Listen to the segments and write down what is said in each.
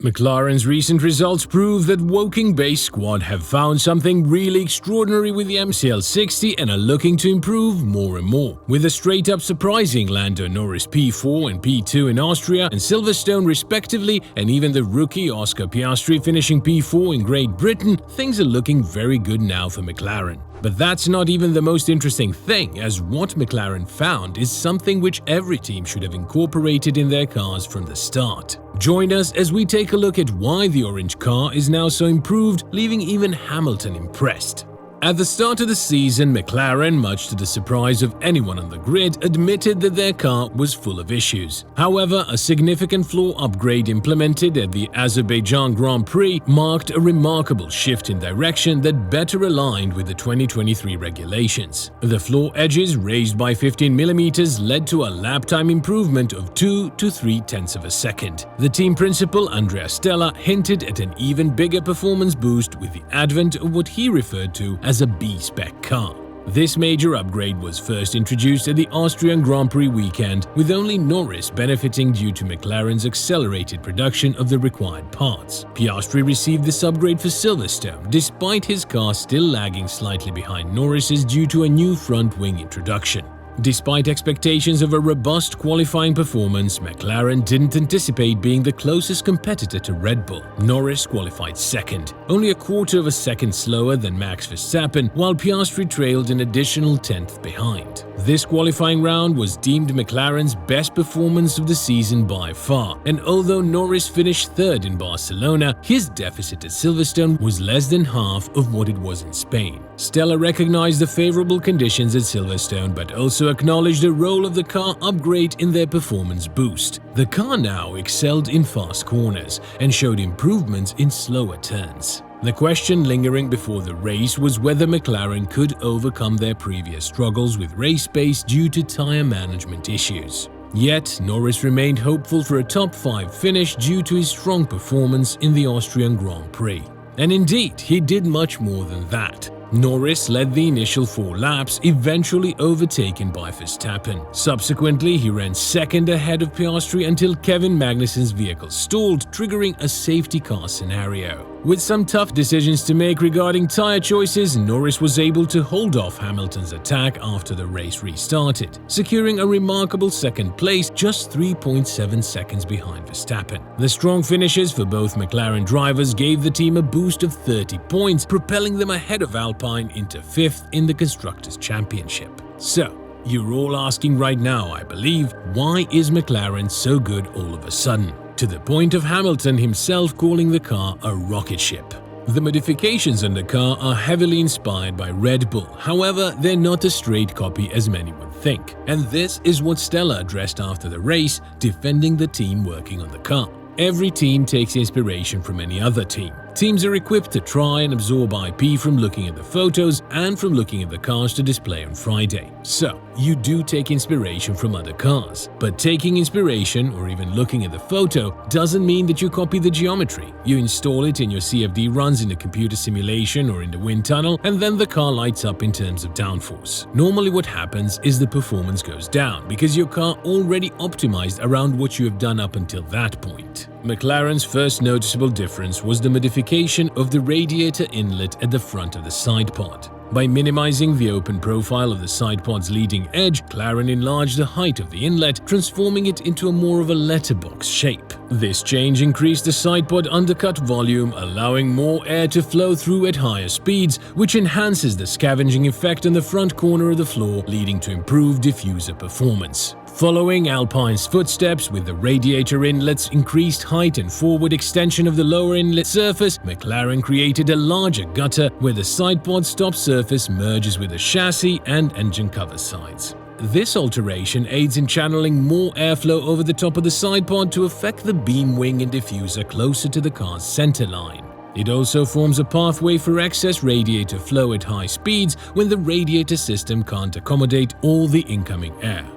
McLaren's recent results prove that Woking-based squad have found something really extraordinary with the MCL60 and are looking to improve more and more. With a straight-up surprising Lando Norris P4 and P2 in Austria and Silverstone respectively, and even the rookie Oscar Piastri finishing P4 in Great Britain, things are looking very good now for McLaren. But that's not even the most interesting thing, as what McLaren found is something which every team should have incorporated in their cars from the start. Join us as we take a look at why the orange car is now so improved, leaving even Hamilton impressed. At the start of the season, McLaren, much to the surprise of anyone on the grid, admitted that their car was full of issues. However, a significant floor upgrade implemented at the Azerbaijan Grand Prix marked a remarkable shift in direction that better aligned with the 2023 regulations. The floor edges, raised by 15mm, led to a lap time improvement of 2 to 3/10 of a second. The team principal, Andrea Stella, hinted at an even bigger performance boost with the advent of what he referred to as a B-spec car. This major upgrade was first introduced at the Austrian Grand Prix weekend, with only Norris benefiting due to McLaren's accelerated production of the required parts. Piastri received this upgrade for Silverstone, despite his car still lagging slightly behind Norris's due to a new front wing introduction. Despite expectations of a robust qualifying performance, McLaren didn't anticipate being the closest competitor to Red Bull. Norris qualified second, only a quarter of a second slower than Max Verstappen, while Piastri trailed an additional 10th behind. This qualifying round was deemed McLaren's best performance of the season by far, and although Norris finished third in Barcelona, his deficit at Silverstone was less than half of what it was in Spain. Stella recognized the favorable conditions at Silverstone, but also acknowledged the role of the car upgrade in their performance boost. The car now excelled in fast corners and showed improvements in slower turns. The question lingering before the race was whether McLaren could overcome their previous struggles with race pace due to tyre management issues. Yet, Norris remained hopeful for a top 5 finish due to his strong performance in the Austrian Grand Prix. And indeed, he did much more than that. Norris led the initial 4 laps, eventually overtaken by Verstappen. Subsequently, he ran second ahead of Piastri until Kevin Magnussen's vehicle stalled, triggering a safety car scenario. With some tough decisions to make regarding tyre choices, Norris was able to hold off Hamilton's attack after the race restarted, securing a remarkable second place just 3.7 seconds behind Verstappen. The strong finishes for both McLaren drivers gave the team a boost of 30 points, propelling them ahead of Alpine into 5th in the Constructors' Championship. So, you're all asking right now, I believe, why is McLaren so good all of a sudden? To the point of Hamilton himself calling the car a rocket ship. The modifications on the car are heavily inspired by Red Bull, however, they're not a straight copy as many would think. And this is what Stella addressed after the race, defending the team working on the car. Every team takes inspiration from any other team. Teams are equipped to try and absorb IP from looking at the photos and from looking at the cars to display on Friday. So, you do take inspiration from other cars. But taking inspiration, or even looking at the photo, doesn't mean that you copy the geometry. You install it in your CFD runs in the computer simulation or in the wind tunnel, and then the car lights up in terms of downforce. Normally what happens is the performance goes down, because your car already optimized around what you have done up until that point. McLaren's first noticeable difference was the modification of the radiator inlet at the front of the side pod. By minimizing the open profile of the side pod's leading edge, McLaren enlarged the height of the inlet, transforming it into a more of a letterbox shape. This change increased the side pod undercut volume, allowing more air to flow through at higher speeds, which enhances the scavenging effect on the front corner of the floor, leading to improved diffuser performance. Following Alpine's footsteps with the radiator inlet's increased height and forward extension of the lower inlet surface, McLaren created a larger gutter where the side pod's top surface merges with the chassis and engine cover sides. This alteration aids in channeling more airflow over the top of the side pod to affect the beam wing and diffuser closer to the car's center line. It also forms a pathway for excess radiator flow at high speeds when the radiator system can't accommodate all the incoming air.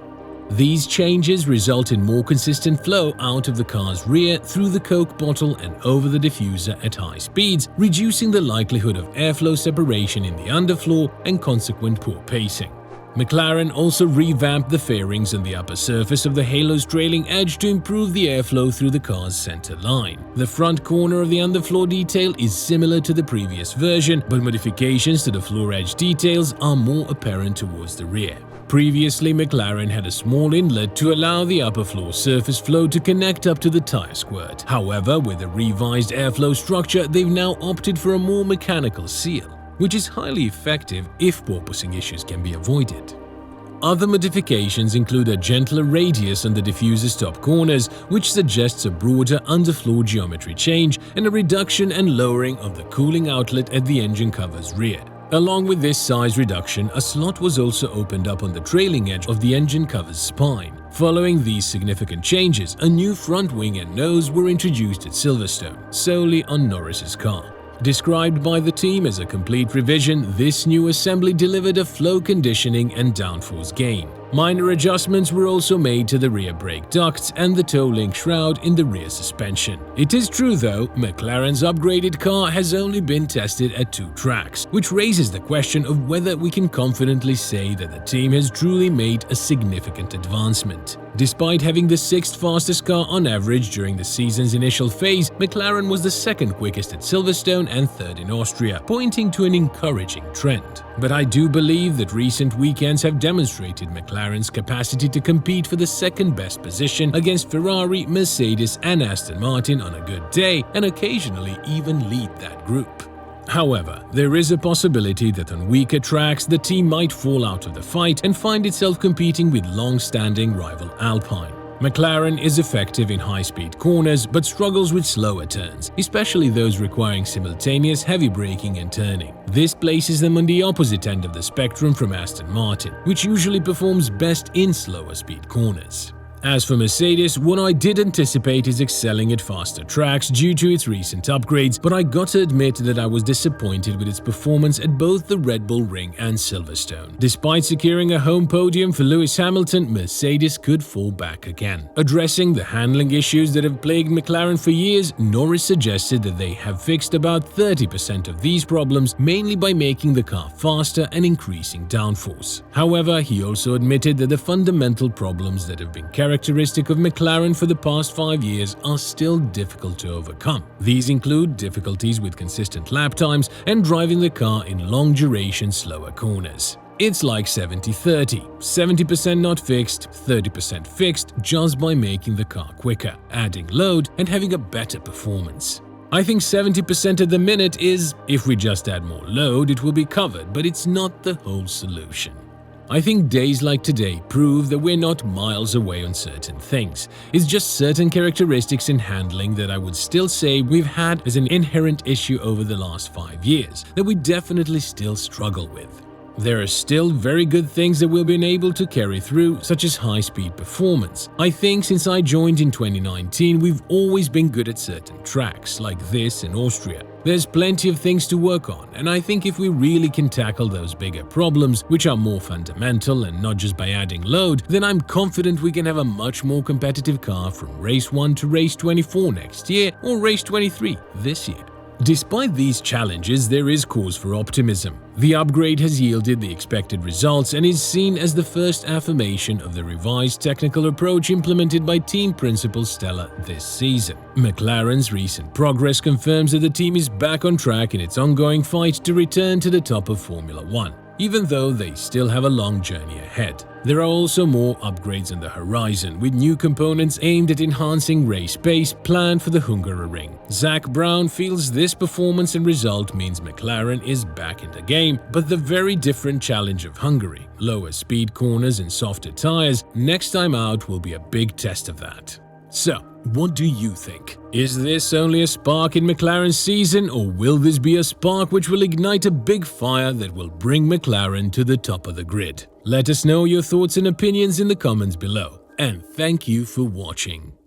These changes result in more consistent flow out of the car's rear through the Coke bottle and over the diffuser at high speeds, reducing the likelihood of airflow separation in the underfloor and consequent poor pacing. McLaren also revamped the fairings on the upper surface of the halo's trailing edge to improve the airflow through the car's center line. The front corner of the underfloor detail is similar to the previous version, but modifications to the floor edge details are more apparent towards the rear. Previously, McLaren had a small inlet to allow the upper floor surface flow to connect up to the tire squirt. However, with a revised airflow structure, they've now opted for a more mechanical seal, which is highly effective if porpoising issues can be avoided. Other modifications include a gentler radius on the diffuser's top corners, which suggests a broader underfloor geometry change, and a reduction and lowering of the cooling outlet at the engine cover's rear. Along with this size reduction, a slot was also opened up on the trailing edge of the engine cover's spine. Following these significant changes, a new front wing and nose were introduced at Silverstone, solely on Norris's car. Described by the team as a complete revision, this new assembly delivered a flow conditioning and downforce gain. Minor adjustments were also made to the rear brake ducts and the toe link shroud in the rear suspension. It is true though, McLaren's upgraded car has only been tested at 2 tracks, which raises the question of whether we can confidently say that the team has truly made a significant advancement. Despite having the 6th fastest car on average during the season's initial phase, McLaren was the 2nd quickest at Silverstone and 3rd in Austria, pointing to an encouraging trend. But I do believe that recent weekends have demonstrated McLaren's capacity to compete for the 2nd best position against Ferrari, Mercedes and Aston Martin on a good day, and occasionally even lead that group. However, there is a possibility that on weaker tracks the team might fall out of the fight and find itself competing with long-standing rival Alpine. McLaren is effective in high-speed corners but struggles with slower turns, especially those requiring simultaneous heavy braking and turning. This places them on the opposite end of the spectrum from Aston Martin, which usually performs best in slower speed corners. As for Mercedes, what I did anticipate is excelling at faster tracks due to its recent upgrades, but I got to admit that I was disappointed with its performance at both the Red Bull Ring and Silverstone. Despite securing a home podium for Lewis Hamilton, Mercedes could fall back again. Addressing the handling issues that have plagued McLaren for years, Norris suggested that they have fixed about 30% of these problems, mainly by making the car faster and increasing downforce. However, he also admitted that the fundamental problems that have been characteristic of McLaren for the past 5 years are still difficult to overcome. These include difficulties with consistent lap times and driving the car in long-duration slower corners. It's like 70-30, 70% not fixed, 30% fixed just by making the car quicker, adding load and having a better performance. I think 70% at the minute is, if we just add more load it will be covered, but it's not the whole solution. I think days like today prove that we're not miles away on certain things. It's just certain characteristics in handling that I would still say we've had as an inherent issue over the last 5 years, that we definitely still struggle with. There are still very good things that we've been able to carry through, such as high-speed performance. I think since I joined in 2019, we've always been good at certain tracks, like this in Austria. There's plenty of things to work on, and I think if we really can tackle those bigger problems, which are more fundamental and not just by adding load, then I'm confident we can have a much more competitive car from race 1 to race 24 next year or race 23 this year. Despite these challenges, there is cause for optimism. The upgrade has yielded the expected results and is seen as the first affirmation of the revised technical approach implemented by team principal Stella this season. McLaren's recent progress confirms that the team is back on track in its ongoing fight to return to the top of Formula 1. Even though they still have a long journey ahead. There are also more upgrades on the horizon, with new components aimed at enhancing race pace planned for the Hungaroring. Zak Brown feels this performance and result means McLaren is back in the game, but the very different challenge of Hungary, lower speed corners and softer tires, next time out will be a big test of that. So, what do you think? Is this only a spark in McLaren's season, or will this be a spark which will ignite a big fire that will bring McLaren to the top of the grid? Let us know your thoughts and opinions in the comments below, and thank you for watching.